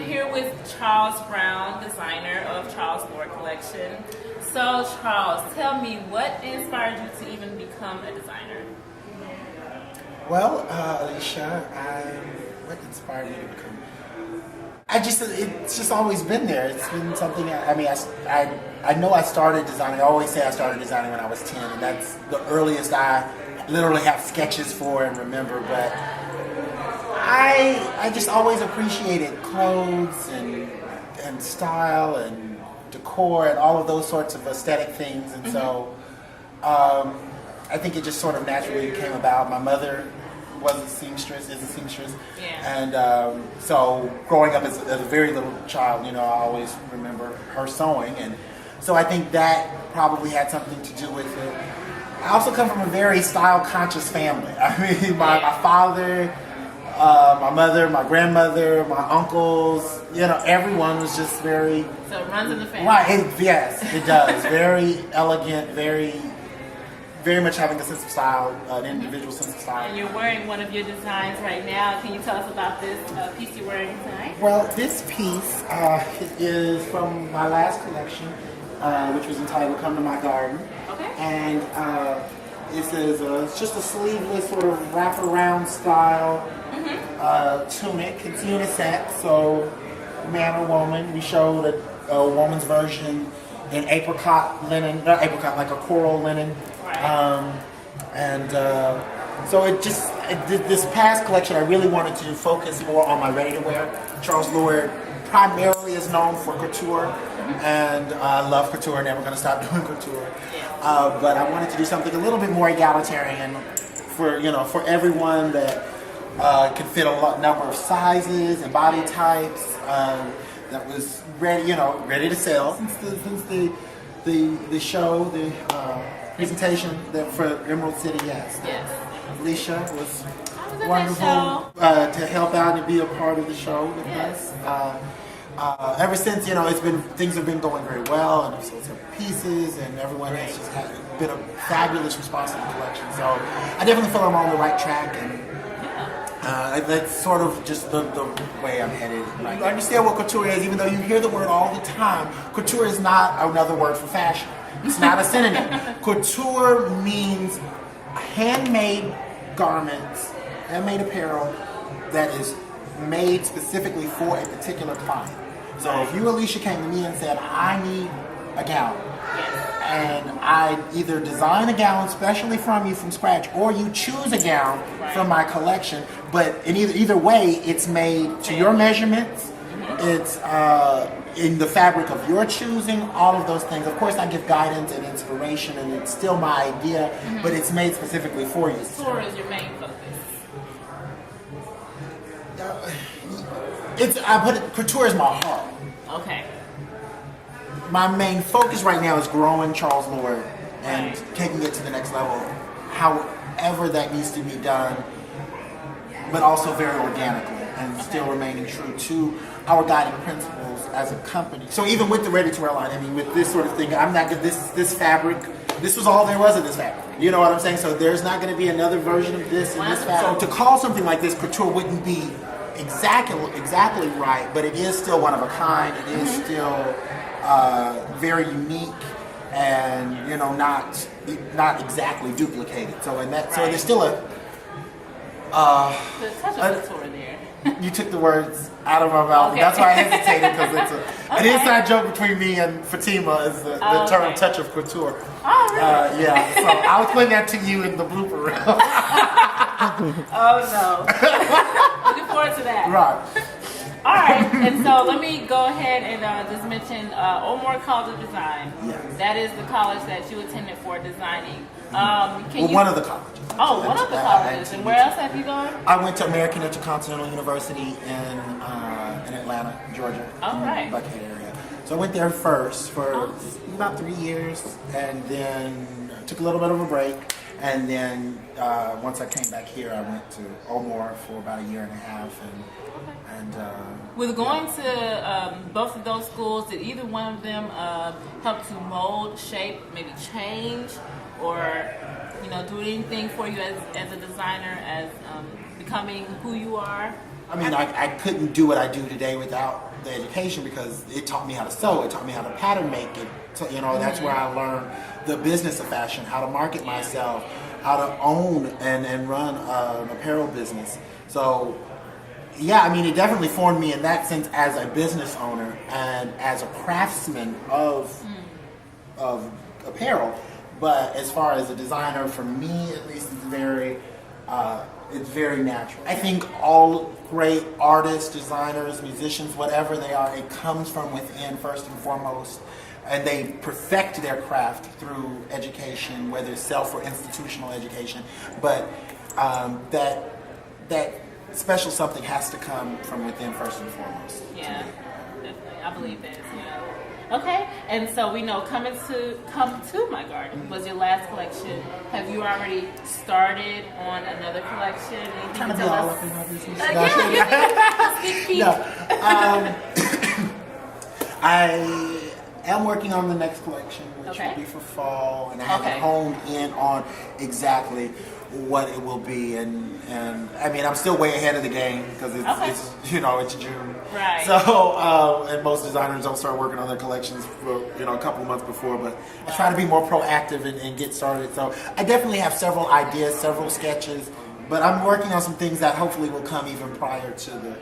here with Charles Brown, designer of Charles Lord Collection. So Charles, tell me, what inspired you to even become a designer? Well, Alicia, what inspired me to become? It's just always been there. It's been something. I know I started designing. I always say I started designing when I was 10, and that's the earliest I literally have sketches for and remember. But I just always appreciated clothes and style and decor and all of those sorts of aesthetic things, and so I think it just sort of naturally came about. My mother was a seamstress, is a seamstress, and so growing up as a very little child, I always remember her sewing, and so I think that probably had something to do with it. I also come from a very style-conscious family. I mean, my father, my mother, my grandmother, my uncles, everyone was just very... So it runs in the family. Right, yes, it does. Very elegant, very much having a sense of style, an individual sense of style. And you're wearing one of your designs right now. Can you tell us about this piece you're wearing tonight? Well, this piece is from my last collection, which was entitled "Come to My Garden." Okay. And this is it's just a sleeveless sort of wraparound style tunic. It's unisex, so man or woman. We showed a woman's version in apricot linen, not apricot, like a coral linen. So this past collection, I really wanted to focus more on my ready-to-wear. Charles Lord primarily is known for couture, and I love couture, never going to stop doing couture. But I wanted to do something a little bit more egalitarian for everyone that could fit a number of sizes and body types. That was ready to sell since the show, the presentation for Emerald City. Yes. Alicia was wonderful to help out and be a part of the show with us. Ever since, things have been going very well, and I've sold several pieces, and everyone has just been a fabulous response to the collection. So I definitely feel I'm on the right track, and that's sort of just the way I'm headed. I understand what couture is, even though you hear the word all the time. Couture is not another word for fashion. It's not a synonym. Couture means handmade garments, handmade apparel that is made specifically for a particular client. So if you, Alicia, came to me and said, I need a gown, and I either design a gown specially from you from scratch, or you choose a gown from my collection, but in either way, it's made to your measurements, it's in the fabric of your choosing, all of those things. Of course, I give guidance and inspiration, and it's still my idea, but it's made specifically for you. Couture is your main focus. Couture is my heart. Okay. My main focus right now is growing Charles Lord and taking it to the next level, however that needs to be done, but also very organically and still remaining true to our guiding principles as a company. So even with the ready-to-wear line, with this sort of thing, I'm not going to, this fabric, this was all there was of this fabric. You know what I'm saying? So there's not going to be another version of this in this fabric. So to call something like this couture wouldn't be exactly right, but it is still one of a kind. It is still very unique, and not exactly duplicated. So so there's still the touch of couture there. You took the words out of my mouth. Okay. That's why I hesitated, because it's an inside joke between me and Fatima is the term touch of couture. Oh, really? Yeah. So I'll explain that to you in the blooper reel. Oh no. Looking forward to that. Right. All right, and so let me go ahead and just mention Omar College of Design. Yes. That is the college that you attended for designing. One of the colleges. Oh, one of the colleges. And where else have you gone? I went to American Intercontinental University in Atlanta, Georgia. All right. In the Buckhead area. So I went there first for about 3 years, and then took a little bit of a break. And then once I came back here, I went to Omar for about a year and a half. With going to both of those schools, did either one of them help to mold, shape, maybe change, or do anything for you as a designer, as becoming who you are? I mean, I couldn't do what I do today without the education because it taught me how to sew. It taught me how to pattern make it. So, that's where I learned the business of fashion, how to market myself, how to own and run an apparel business. So, yeah, I mean, it definitely formed me in that sense as a business owner and as a craftsman of apparel. But as far as a designer, for me at least, it's very natural. I think all great artists, designers, musicians, whatever they are, it comes from within first and foremost. And they perfect their craft through education, whether it's self or institutional education. But that special something has to come from within first and foremost. Yeah, definitely. I believe that. Yeah. Okay, and so we know Come to My Garden was your last collection. Have you already started on another collection? Anything Trying to be all up in my business. I am working on the next collection, which will be for fall, and I haven't honed in on exactly what it will be, and I mean I'm still way ahead of the game because it's June, right? So and most designers don't start working on their collections for a couple of months before, but I try to be more proactive and get started. So I definitely have several ideas, several sketches, but I'm working on some things that hopefully will come even prior to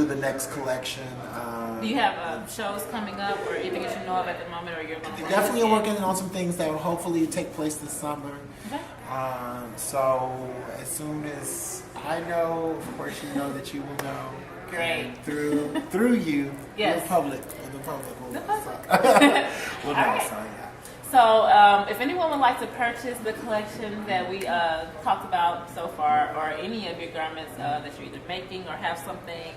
the next collection. Do you have shows coming up or anything that you know of at the moment, or you're going to definitely working on some things that will hopefully take place this summer. Okay. So as soon as I know, of course you know that you will know. Great. Through you, yes. the public will know. All right. So if anyone would like to purchase the collection that we talked about so far, or any of your garments that you're either making or have something,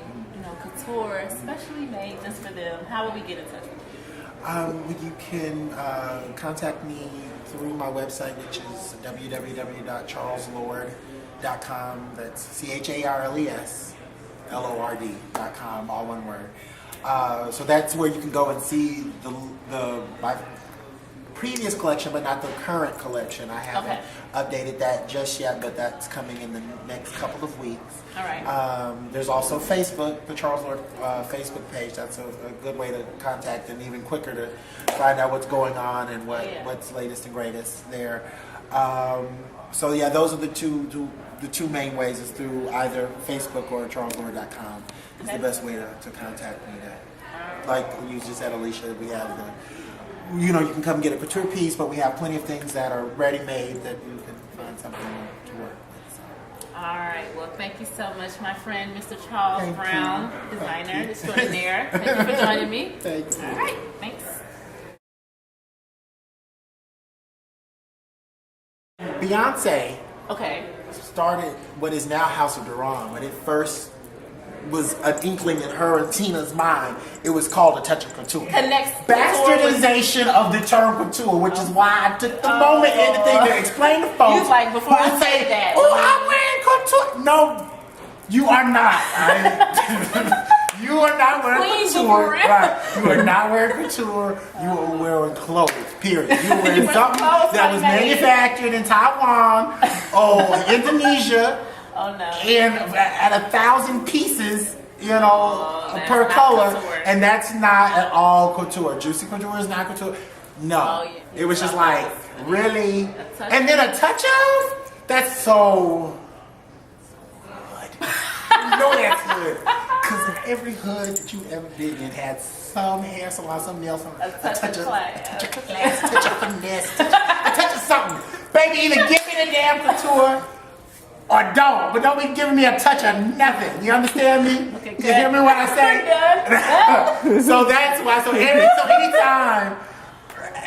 couture, especially made just for them, how will we get in touch with you? You can contact me through my website, which is www.charleslord.com. That's CharlesLord.com, all one word. So that's where you can go and see my previous collection, but not the current collection. I haven't updated that just yet, but that's coming in the next couple of weeks. All right. There's also Facebook, the Charles Lord Facebook page. That's a good way to contact and even quicker to find out what's going on and what's latest and greatest there. So yeah, those are the two main ways, is through either Facebook or CharlesLord.com. It's the best way to contact me there. Like you just said, Alicia, we have you can come get a couture piece, but we have plenty of things that are ready-made that you can find something to work with. So. All right. Well, thank you so much, my friend, Mr. Charles Brown, designer extraordinaire. Thank you for joining me. Thank you. All right. Thanks. Beyonce started what is now House of Duran. When it first was an inkling in her and Tina's mind, it was called a touch of couture. Bastardization of the term couture, which is why I took the moment and the thing to explain to folks. You like, before I say that. Oh, I'm wearing couture. No, you are not. You are not wearing couture. Right. You are not wearing couture. You are wearing clothes, period. You are wearing something that was manufactured in Taiwan or Indonesia. Oh no! And at 1,000 pieces, per color, and that's not at all couture. Juicy couture is not couture. No, it was just like really, and then a touch of. That's so good. That's good. Because every hood that you ever been in had some hair salon, some nail salon, a touch of class, a touch of finesse, a touch of something. Baby, either give me the damn couture or don't, but don't be giving me a touch of nothing. You understand me? Okay, you hear me when I say? So that's why. So anytime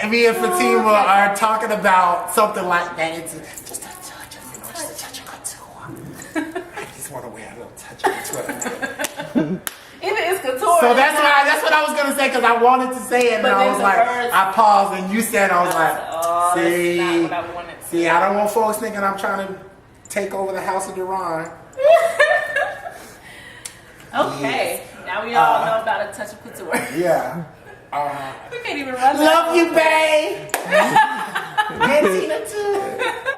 me and Fatima are talking about something like that, it's just a touch of, just a touch of couture. I just want to wear a little touch of couture. Even it's couture. So that's what I was gonna say, because I wanted to say it, and I was like, I paused, and you said, I was like, see, that's not what I wanted to say. I don't want folks thinking I'm trying to take over the House of Duran. Okay, now we all know about a touch of couture. Yeah. We can't even run. Love you, babe. And Tina too.